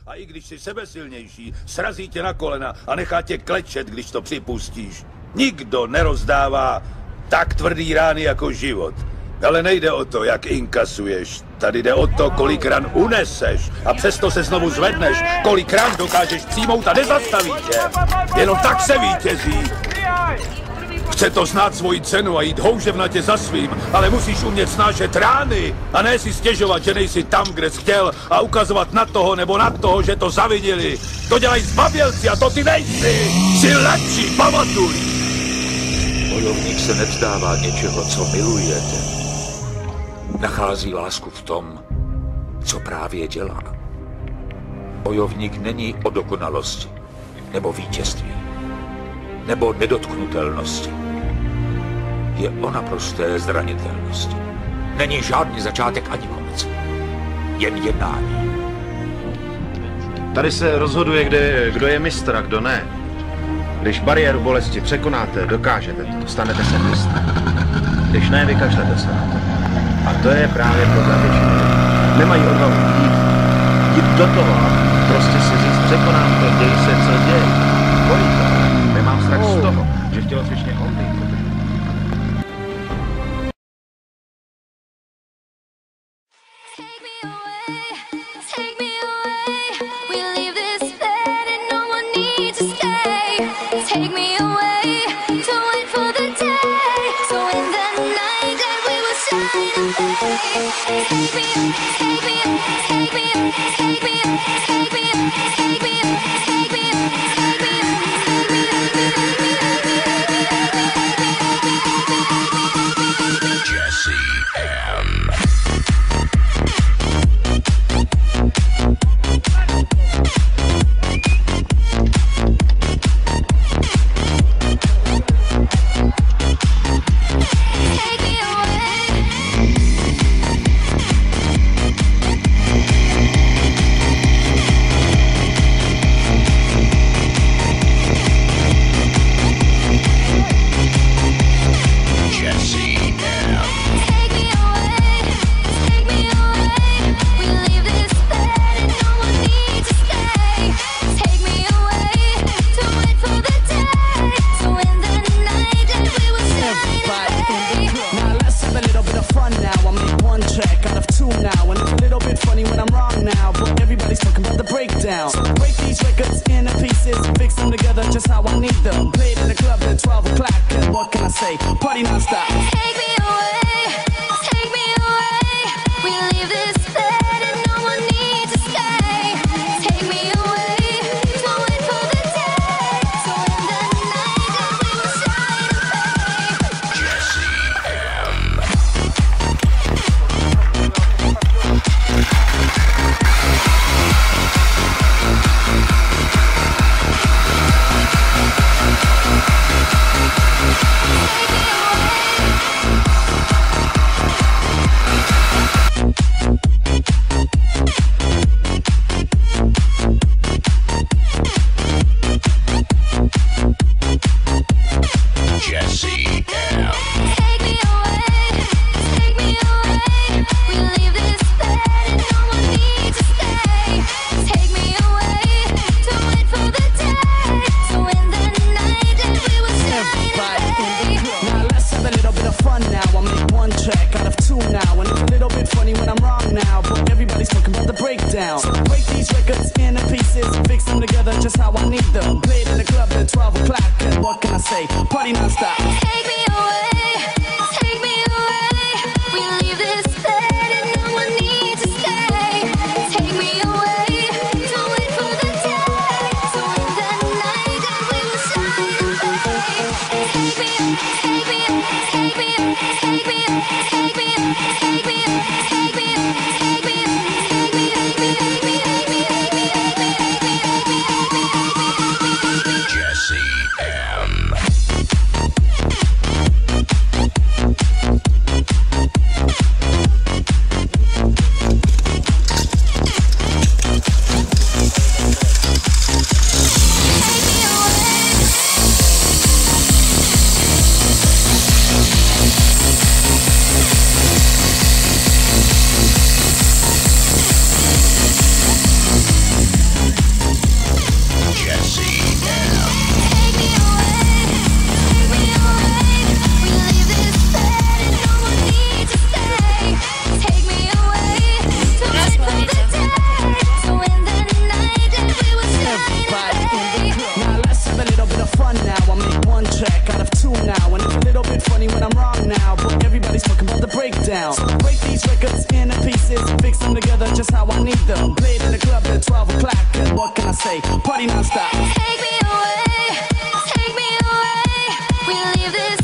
A i když jsi sebesilnější, srazí tě na kolena a nechá tě klečet, když to připustíš. Nikdo nerozdává tak tvrdý rány jako život. Ale nejde o to, jak inkasuješ. Tady jde o to, kolik ran uneseš a přesto se znovu zvedneš. Kolik ran dokážeš přijmout a nezastaví tě. Jenom tak se vítězí. Chce to znát svoji cenu a jít houževnatě za svým, ale musíš umět snášet rány a ne si stěžovat, že nejsi tam, kde jsi chtěl a ukazovat na toho nebo na toho, že to zaviděli. To dělají zbabělci a to ty nejsi. Jsi lepší, pamatuj. Bojovník se nevzdává něčeho, co milujete. Nachází lásku v tom, co právě dělá. Bojovník není o dokonalosti, nebo vítězství, nebo nedotknutelnosti. Je o naprosté zranitelnosti. Není žádný začátek ani konec. Jen jednání. Tady se rozhoduje, kdo je mistr a kdo ne. Když bariéru bolesti překonáte, dokážete to, stanete se mistrem. Když ne, vykašlete se na to. A to je právě problém většiny. Nemají odvahu jít do toho a prostě si říct, překonám to, děj se, co děj. Bojí to. Nemám strach z toho, že v tělocvičně on Jesse M. the breakdown. Break these records into pieces, fix them together just how I need them. Played in the club at 12 o'clock, and what can I say? Party non-stop. Take me away, we leave this